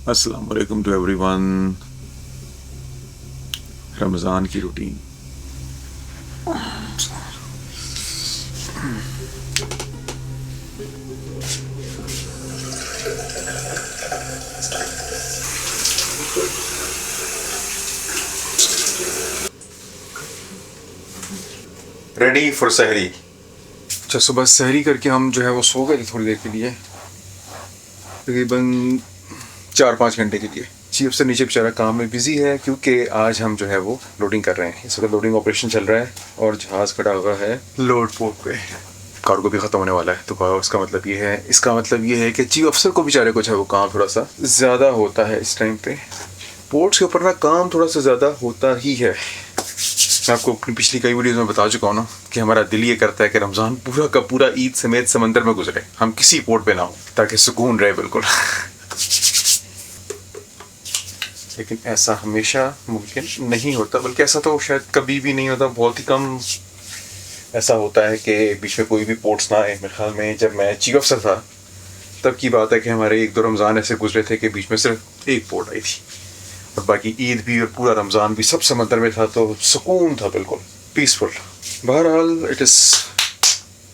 अस्सलाम वालेकुम to everyone. Ramzan की रूटीन। रेडी फॉर सहरी। अच्छा, सुबह सहरी करके हम जो है वो सो गए थे थोड़ी देर के लिए, तकरीबन 4-5 घंटे के लिए। चीफ से नीचे बेचारा काम में बिजी है क्योंकि आज हम जो है वो लोडिंग कर रहे हैं। इस वक्त लोडिंग ऑपरेशन चल रहा है और जहाज़ खड़ा हुआ है लोड पोर्ट पे। कार्गो भी ख़त्म होने वाला है, तो इसका मतलब ये है कि चीफ अफसर को बेचारे को जो है वो काम थोड़ा सा ज़्यादा होता है इस टाइम पे। पोर्ट्स के ऊपर ना काम थोड़ा सा ज़्यादा होता ही है। मैं आपको अपनी पिछली कई वीडियोज़ में बता चुका हूँ ना कि हमारा दिल ये करता है कि रमज़ान पूरा का पूरा ईद समेत समंदर में गुजरे, हम किसी पोर्ट पे ना हो, ताकि सुकून रहे बिल्कुल। लेकिन ऐसा हमेशा मुमकिन नहीं होता, बल्कि ऐसा तो शायद कभी भी नहीं होता। बहुत ही कम ऐसा होता है कि बीच में कोई भी पोर्ट्स ना आए। मेरे ख्याल में जब मैं चीफ अफसर था तब की बात है कि हमारे 1-2 रमज़ान ऐसे गुजरे थे कि बीच में सिर्फ एक पोर्ट आई थी और बाकी ईद भी और पूरा रमज़ान भी सब समंदर में था, तो सुकून था, बिल्कुल पीसफुल। बहरहाल it is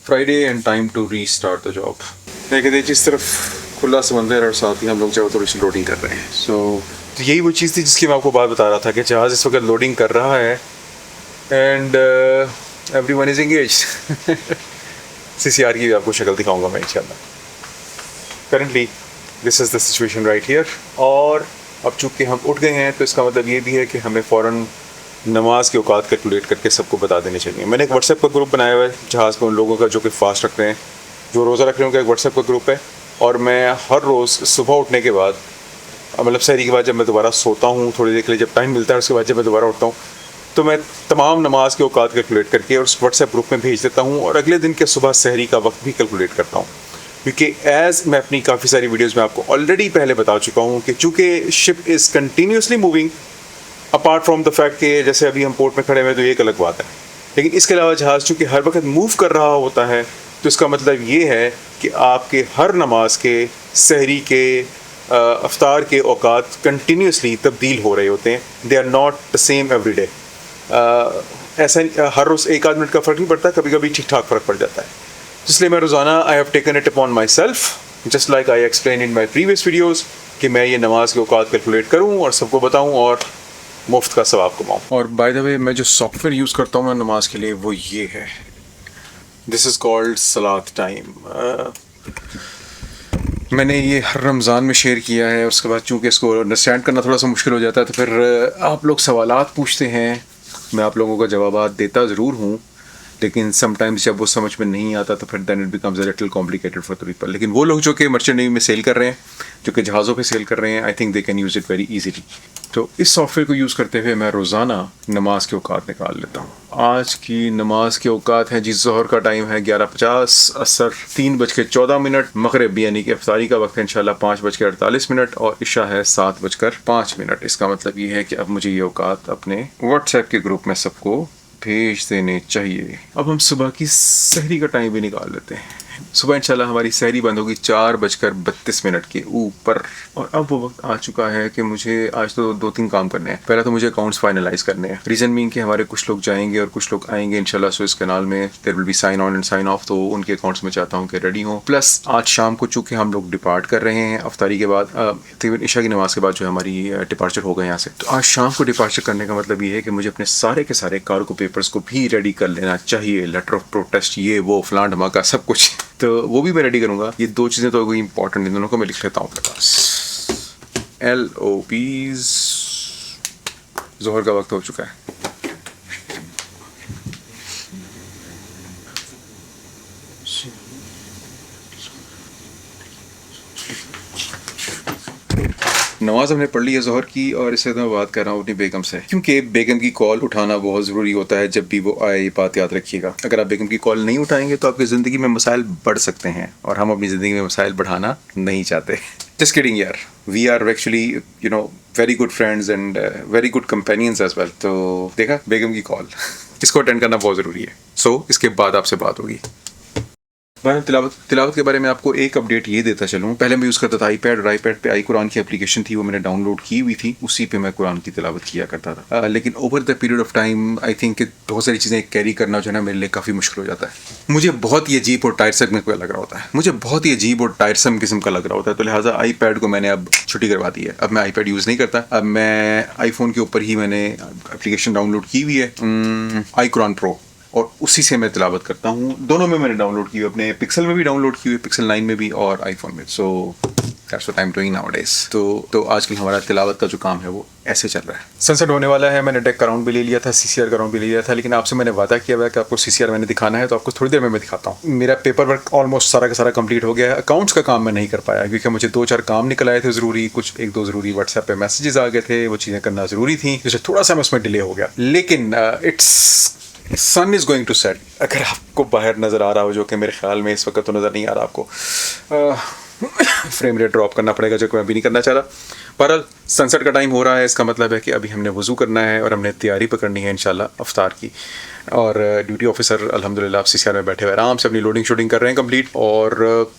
Friday and time to restart the job. देखिए जिस तरफ खुला समंदर और साथ ही हम लोग जो थोड़ी सी लोडिंग कर रहे हैं। तो यही वो चीज़ थी जिसकी मैं आपको बात बता रहा था कि जहाज़ इस वक्त लोडिंग कर रहा है and everyone is engaged. CCR की भी आपको शक्ल दिखाऊंगा मैं इंशाल्लाह। Currently this is the situation right here. और अब चूँकि हम उठ गए हैं तो इसका मतलब ये भी है कि हमें फ़ौरन नमाज के औकात कैलकुलेट करके सबको बता देने चाहिए। मैंने एक व्हाट्सएप का ग्रुप बनाया हुआ है जहाज़ पे उन लोगों का जो कि फास्ट रख रहे हैं, जो रोज़ा रख रहे हैं, उनका एक व्हाट्सएप का ग्रुप है। और मैं हर रोज़ सुबह उठने के बाद, मतलब सहरी के बाद जब मैं दोबारा सोता हूँ थोड़ी देर के लिए, जब टाइम मिलता है उसके बाद जब मैं दोबारा उठता हूँ, तो मैं तमाम नमाज के औकात कैलकुलेट करके और उस व्हाट्सएप ग्रुप में भेज देता हूँ और अगले दिन के सुबह सहरी का वक्त भी कैलकुलेट करता हूँ। क्योंकि एज़ मैं अपनी काफ़ी सारी वीडियोज़ में आपको ऑलरेडी पहले बता चुका हूँ कि चूँकि ship is continuously moving, apart from the fact कि जैसे अभी हम पोर्ट में खड़े हुए हैं तो ये एक अलग बात है, लेकिन इसके अलावा जहाज़ चूँकि हर वक्त मूव कर रहा होता है, तो इसका मतलब ये है कि आपके हर नमाज के, सहरी के, अफ्तार के औकात कंटिन्यूसली तब्दील हो रहे होते हैं। They are not the same every day. ऐसा हर रोज़ 1-8 मिनट का फ़र्क नहीं पड़ता, कभी कभी ठीक ठाक फ़र्क पड़ जाता है। इसलिए मैं रोज़ाना I have taken it upon my self, just like I explain in my previous videos, कि मैं ये नमाज के औकात कैलकुलेट करूँ और सबको बताऊँ और मुफ्त का सवाब कमाऊँ। और बाय द वे, मैं जो सॉफ्टवेयर यूज़ करता हूँ मैं नमाज के लिए वो ये है, this is called Salat time. मैंने ये हर रमज़ान में शेयर किया है। उसके बाद चूँकि इसको अंडरस्टैंड करना थोड़ा सा मुश्किल हो जाता है, तो फिर आप लोग सवालात पूछते हैं, मैं आप लोगों का जवाब देता ज़रूर हूँ, लेकिन समटाइम्स जब वो समझ में नहीं आता तो फिर then it becomes a little complicated for the people. लेकिन वो लोग जो कि मर्चेंट नेवी में सेल कर रहे हैं, जो कि जहाज़ों पे सेल कर रहे हैं, I think they can use it very easily. तो इस सॉफ्टवेयर को यूज़ करते हुए मैं रोज़ाना नमाज के औकात निकाल लेता हूँ। आज की नमाज के औकात हैं जी, ज़ोहर का टाइम है 11:50, असर 3:14, मगरिब यानी कि इफ्तारी का वक्त है इंशाल्लाह 5:48 और इशा है 7:05। इसका मतलब ये है कि अब मुझे ये औकात अपने व्हाट्सएप के ग्रुप में सबको भेज देने चाहिए। अब हम सुबह की सहरी का टाइम भी निकाल लेते हैं। सुबह इंशाल्लाह हमारी सहरी बंद होगी 4:32 के ऊपर। और अब वो वक्त आ चुका है कि मुझे आज तो 2-3 काम करने हैं। पहला तो मुझे अकाउंट्स फाइनलाइज करने हैं। रीज़न बीइंग कि हमारे कुछ लोग जाएंगे और कुछ लोग आएंगे इंशाल्लाह सुएज़ कैनाल में, there will be sign on and sign off, तो उनके अकाउंट्स में चाहता हूँ कि रेडी हों। प्लस आज शाम को चूँकि हम लोग डिपार्ट कर रहे हैं अफ्तारी के बाद, तकरीबन इशा की नमाज के बाद जो हमारी डिपार्चर होगा यहाँ से, तो आज शाम को डिपार्चर करने का मतलब ये है कि मुझे अपने सारे के सारे कार्गो पेपर्स को भी रेडी कर लेना चाहिए। लेटर ऑफ प्रोटेस्ट, ये वो फलान धमाका सब कुछ, तो वो भी मैं रेडी करूँगा। ये 2 चीज़ें तो कोई इंपॉर्टेंट, इन दोनों को मैं लिख लेता हूँ अपने पास। LOPs, ज़ोहर का वक्त हो चुका है। नमाज हमने पढ़ ली है ज़ोहर की, और इससे मैं बात कर रहा हूँ अपनी बेगम से, क्योंकि बेगम की कॉल उठाना बहुत ज़रूरी होता है जब भी वो आए। ये बात याद रखिएगा, अगर आप बेगम की कॉल नहीं उठाएंगे तो आपकी ज़िंदगी में मसाइल बढ़ सकते हैं, और हम अपनी ज़िंदगी में मसाइल बढ़ाना नहीं चाहते। जस्ट किडिंग यार, we are actually very good friends and very good companions as well. तो देखा, बेगम की कॉल, इसको अटेंड करना बहुत ज़रूरी है। सो इसके बाद आपसे बात होगी। मैं तिलावत के बारे में आपको एक अपडेट ये देता चलूँ, पहले मैं यूज़ करता था iPad, और iPad पे आई कुरान की एप्लीकेशन थी, वो मैंने डाउनलोड की हुई थी, उसी पे मैं कुरान की तिलावत किया करता था। लेकिन over the period of time I think बहुत सारी चीज़ें कैरी करना जो है ना मेरे लिए काफ़ी मुश्किल हो जाता है। मुझे बहुत ही अजीब और टायरसम मेरे को लग रहा होता है, मुझे बहुत ही अजीब और टायरसम किस्म का लग रहा होता है, तो लिहाजा iPad को मैंने अब छुट्टी करवा दी है। अब मैं iPad यूज़ नहीं करता, अब मैं आईफोन के ऊपर ही मैंने एप्लीकेशन डाउनलोड की हुई है, आई कुरान प्रो, और उसी से मैं तिलावत करता हूँ। दोनों में मैंने डाउनलोड की हुई, अपने पिक्सल में भी डाउनलोड की हुई, पिक्सल 9 में भी और आईफोन में। So that's what I am doing nowadays. तो आजकल हमारा तिलावत का जो काम है वो ऐसे चल रहा है। सनसेट होने वाला है, मैंने डेक का राउंड भी ले लिया था, CCR का राउंड भी ले लिया था, लेकिन आपसे मैंने वादा किया हुआ है कि आपको CCR मैंने दिखाना है, तो आपको थोड़ी देर में मैं दिखाता हूँ। मेरा पेपर वर्क ऑलमोस्ट सारा का सारा कंप्लीट हो गया है। अकाउंट्स का काम मैं नहीं कर पाया क्योंकि मुझे 2-4 काम निकल आए थे ज़रूरी, कुछ 1-2 ज़रूरी व्हाट्सएप पे मैसेजेस आ गए थे, वो चीज़ें करना ज़रूरी थी, जिससे थोड़ा सा मैं उसमें डिले हो गया। लेकिन सन इज़ गोइंग टू सेट। अगर आपको बाहर नज़र आ रहा हो, जो कि मेरे ख्याल में इस वक्त तो नज़र नहीं आ रहा आपको, फ्रेम रेट ड्रॉप करना पड़ेगा, जो कि मैं अभी नहीं करना चाह रहा। पर सनसेट का टाइम हो रहा है, इसका मतलब है कि अभी हमने वज़ू करना है और हमने तैयारी पकड़नी है इंशाल्लाह अफ्तार की। और ड्यूटी ऑफिसर अल्हम्दुलिल्लाह आप CCR में बैठे हुए आराम से अपनी लोडिंग शूटिंग कर रहे हैं कंप्लीट, और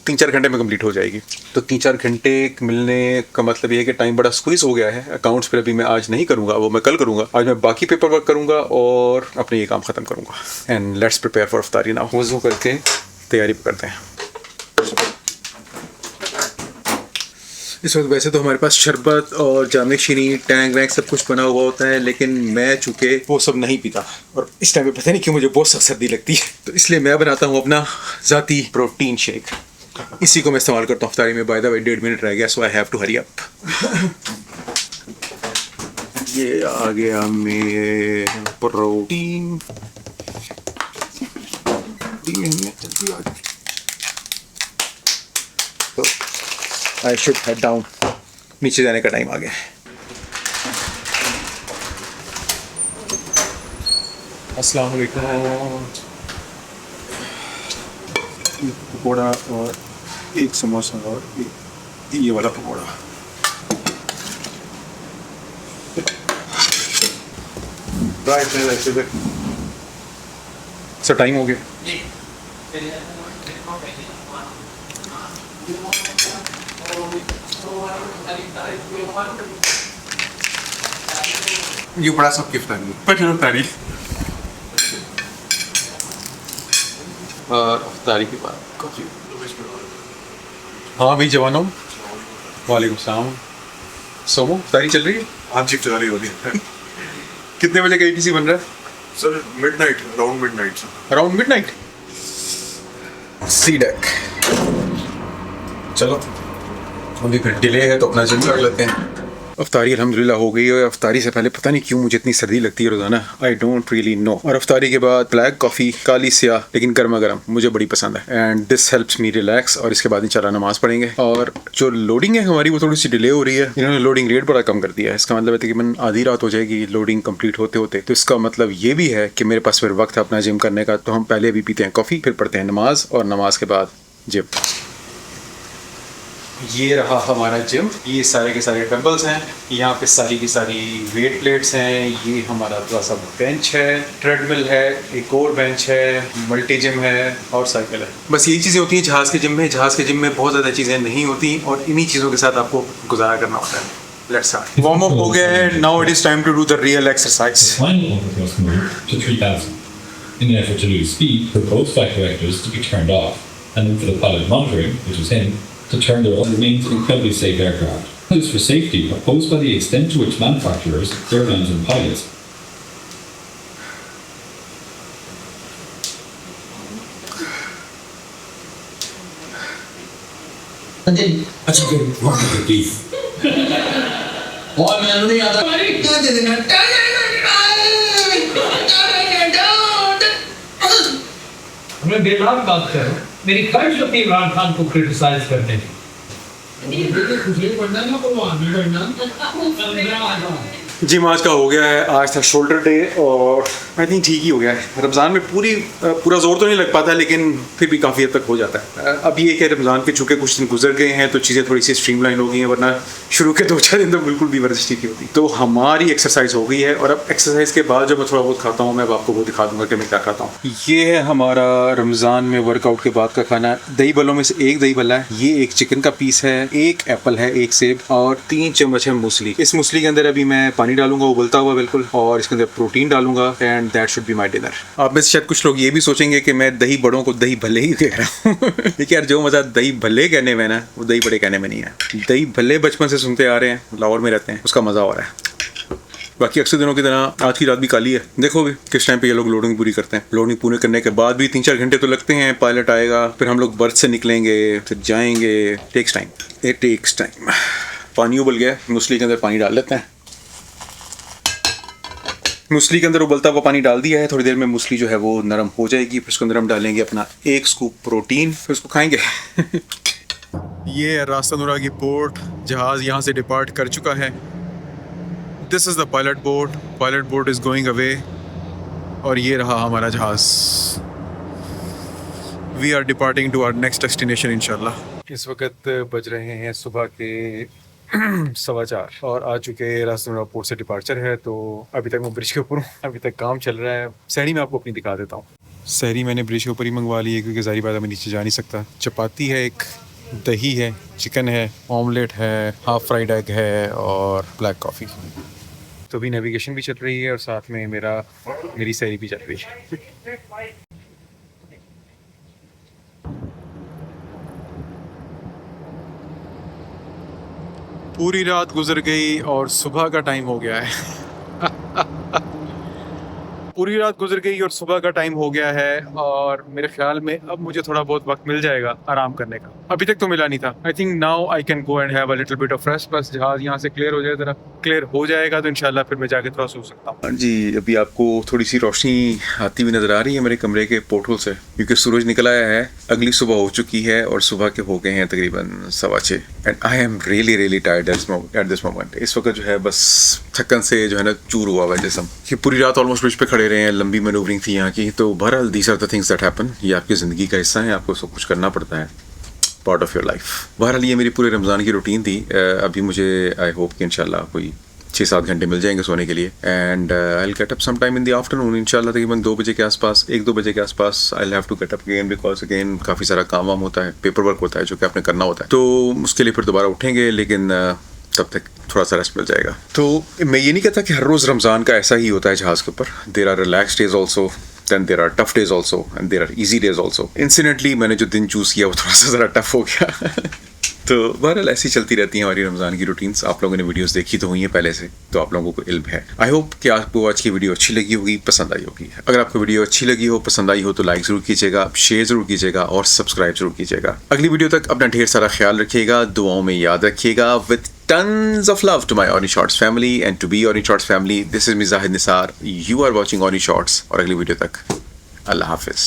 3-4 घंटे में कंप्लीट हो जाएगी। तो 3-4 घंटे मिलने का मतलब ये है कि टाइम बड़ा स्क्वीज हो गया है। अकाउंट्स पर अभी मैं आज नहीं करूँगा, वो मैं कल करूँगा। आज मैं बाकी पेपर वर्क करूँगा और अपने ये काम ख़त्म करूँगा। एंड लेट्स प्रिपेयर फॉर अफ्तारी नाउ। वज़ू करके तैयारी करते हैं। इस वक्त वैसे तो हमारे पास शरबत और जामिक शीनी, टैंग वैंग सब कुछ बना हुआ होता है, लेकिन मैं चूँकि वो सब नहीं पीता और इस टाइम पे पता नहीं क्यों मुझे बहुत सख्त सर्दी लगती है, तो इसलिए मैं बनाता हूँ अपना ज़ाती प्रोटीन शेक। इसी को मैं इस्तेमाल करता हूँ अफ्तारी में। बाय द वे 1.5 मिनट रह गया, so I have to hurry up. ये आ गया मेरा प्रोटीन। जल्दी आ गया। I should head down. नीचे जाने का टाइम आ गया। अस्सलाम वालेकुम। पकौड़ा और एक समोसा और ये वाला पकौड़ा। सर टाइम हो गया। ये बड़ा सब गिफ्ट है तारीख और तारीख की बात काफ़ी। हाँ भाई जवानों, वालेकुम सलाम। सोमो तारीख चल रही है? हाँ जी चल रही होती है। कितने बजे का ATC बन रहा है? Sir midnight, around midnight sir. Around midnight. C deck. चलो अभी फिर डिले है तो अपना जिम कर लेते हैं। अफ्तारी अल्हम्दुलिल्लाह हो गई है। अफ्तारी से पहले पता नहीं क्यों मुझे इतनी सर्दी लगती है रोज़ाना, आई डोंट रियली नो। और अफ्तारी के बाद ब्लैक कॉफ़ी, काली स्याह लेकिन गर्मा गर्म, मुझे बड़ी पसंद है and this helps me relax. और इसके बाद इंशाल्लाह नमाज़ पढ़ेंगे। और जो लोडिंग है हमारी वो थोड़ी सी डिले हो रही है, इन्होंने लोडिंग रेट बड़ा कम कर दिया है। इसका मतलब है तकरीबन आधी रात हो जाएगी लोडिंग कंप्लीट होते होते। तो इसका मतलब ये भी है कि मेरे पास फिर वक्त है अपना जिम करने का। तो हम पहले अभी पीते हैं कॉफ़ी, फिर पढ़ते हैं नमाज, और नमाज के बाद जिम। ये रहा हमारा जिम। ये सारे के सारे डंबल्स हैं, यहाँ पे सारी की सारी वेट प्लेट्स हैं। ये हमारा थोड़ा सा बेंच है, ट्रेडमिल है, एक और बेंच है, मल्टी जिम है और साइकिल है। बस यही चीज़ें होती हैं जहाज़ के जिम में। जहाज़ के जिम में बहुत ज़्यादा चीज़ें नहीं होती और इन्हीं चीज़ों के साथ आपको गुजारा करना होता है। Let's start. वार्म अप हो गया है, now it is time to do the real exercise. Final overcross move to 3000. In an effort to lose speed, for both flight directors to be turned off, and then for the pilot monitoring, which was him, to turn their own remains incredibly safe aircraft. This is for safety, opposed by the extent to which manufacturers, airlines and pilots That's a good one of the deep. और मैं नहीं आता मैं बेमान बात कर रहा हूँ। मेरी ख्वाहिश होती है इमरान खान को क्रिटिसाइज करने की। जिम आज का हो गया है, आज था शोल्डर डे और आई थिंक ठीक ही हो गया है। रमज़ान में पूरा जोर तो नहीं लग पाता लेकिन फिर भी काफ़ी हद तक हो जाता है। अब ये कि रमज़ान के चूँकि कुछ दिन गुजर गए हैं तो चीज़ें थोड़ी सी स्ट्रीमलाइन हो गई हैं, वरना शुरू के 2-4 दिन तो बिल्कुल भी वर्जिश नहीं होती। तो हमारी एक्सरसाइज हो गई है और अब एक्सरसाइज के बाद जो मैं थोड़ा बहुत खाता हूँ मैं अब आपको वो दिखा दूँगा कि मैं क्या खाता हूँ। ये है हमारा रमज़ान में वर्कआउट के बाद का खाना। दही भल्लों में से एक दही भल्ला है, ये एक चिकन का पीस है, एक एप्पल है, एक सेब और 3 चम्मच है मूसली। इस मूसली के अंदर अभी मैं पानी डालूंगा उबलता हुआ बिल्कुल, और इसके अंदर प्रोटीन डालूंगा and that should be my dinner. आप में से शायद कुछ लोग ये भी सोचेंगे कि मैं दही बड़ों को दही भल्ले ही कह रहा हूँ देखिए यार, जो मज़ा दही भल्ले कहने में ना वो दही बड़े कहने में नहीं है। दही भल्ले बचपन से सुनते आ रहे हैं, लाहौर में रहते हैं, उसका मज़ा हो रहा है। बाकी अक्सर दिनों की तरह आज की रात भी काली है। देखो भी किस टाइम पे ये लोग लोडिंग पूरी करते हैं। लोडिंग पूरी करने के बाद भी 3-4 घंटे तो लगते हैं, पायलट आएगा, फिर हम लोग बर्थ से निकलेंगे, फिर जाएंगे। Takes time, it takes time. पानी उबल गया, मूसली के अंदर पानी डाल लेते हैं। मूसली के अंदर उबलता हुआ पानी डाल दिया है, थोड़ी देर में मूसली जो है वो नरम हो जाएगी, फिर उसके अंदर हम डालेंगे अपना 1 स्कूप प्रोटीन, फिर उसको खाएंगे ये है रास्ता नूरा की पोर्ट, जहाज़ यहाँ से डिपार्ट कर चुका है। This is the pilot boat is going away और ये रहा हमारा जहाज़। We are departing to our next destination इंशाल्लाह। इस वक्त बज रहे हैं सुबह के 4:15 और आ चुके रास्ता पोर्ट से डिपार्चर है। तो अभी तक मैं ब्रिज के ऊपर हूँ, अभी तक काम चल रहा है। सहरी मैं आपको अपनी दिखा देता हूँ। सहरी मैंने ब्रिज के ऊपर ही मंगवा ली है क्योंकि ज़ाहिर बात है मैं नीचे जा नहीं सकता। चपाती है, एक दही है, चिकन है, ऑमलेट है, हाफ फ्राइड एग है और ब्लैक कॉफ़ी। तो अभी नेविगेशन भी चल रही है और साथ में मेरी सहरी भी चल रही है। पूरी रात गुजर गई और सुबह का टाइम हो गया है पूरी रात गुजर गई और सुबह का टाइम हो गया है और मेरे ख्याल में अब मुझे थोड़ा बहुत वक्त मिल जाएगा आराम करने का। अभी तक तो मिला नहीं था। I think now I can go and have a little bit of rest. बस जहाज यहाँ से क्लियर हो जाए, जरा क्लियर हो जाएगा तो इंशाल्लाह फिर मैं जाके थोड़ा सो सकता हूँ। जी, अभी आपको थोड़ी सी रोशनी आती हुई नजर आ रही है मेरे कमरे के पोर्टल से, क्योंकि सूरज निकल आया है, अगली सुबह हो चुकी है और सुबह के हो गए हैं तकरीबन 6:15 and I am really tired at this moment. इस वक्त जो है बस थकन से जो है ना चूर हुआ हुआ है जिस्म, कि पूरी रात ऑलमोस्ट ब्रिज पे खड़े रहे हैं, लंबी मैनूवरिंग थी यहाँ की। तो बहरहाल these are the things that happen. ये आपकी ज़िंदगी का हिस्सा है, आपको सब कुछ करना पड़ता है, पार्ट ऑफ योर लाइफ। बहरहाल ये मेरी पूरे रमज़ान की रूटीन थी। अभी मुझे आई होप कि इंशाल्लाह कोई 6-7 घंटे मिल जाएंगे सोने के लिए and I will get up some time in the afternoon इंशाल्लाह, तकरीबन 2 बजे के आसपास, 1-2 बजे के आसपास I will have to get up again, because again काफ़ी सारा काम वाम होता है, पेपर वर्क होता है जो कि आपने करना होता है, तो उसके लिए फिर दोबारा उठेंगे, लेकिन तब तक थोड़ा सा रेस्ट मिल जाएगा। तो मैं ये नहीं कहता कि हर रोज़ रमज़ान का ऐसा ही होता है जहाज़ के ऊपर। There are relax days also, then there are tough days also and there are easy days also. Incidentally मैंने जो दिन चूज़ किया वो थोड़ा सा ज़रा टफ हो गया तो बहरहाल ऐसी चलती रहती हैं हमारी रमज़ान की रूटीन्स। आप लोगों ने वीडियोस देखी तो हुई हैं पहले से, तो आप लोगों को इल्म है। आई होप कि आपको आज की वीडियो अच्छी लगी होगी, पसंद आई होगी। अगर आपको वीडियो अच्छी लगी हो, पसंद आई हो, तो लाइक ज़रूर कीजिएगा, शेयर ज़रूर कीजिएगा और सब्सक्राइब ज़रूर कीजिएगा। अगली वीडियो तक अपना ढेर सारा ख्याल रखिएगा, दुआओं में याद रखिएगा। With tons of love to my Oni Shorts family and to be Oni Shorts family. This is me Zahid Nisar. You are watching Oni Shorts और अगली वीडियो तक अल्लाह हाफिज़।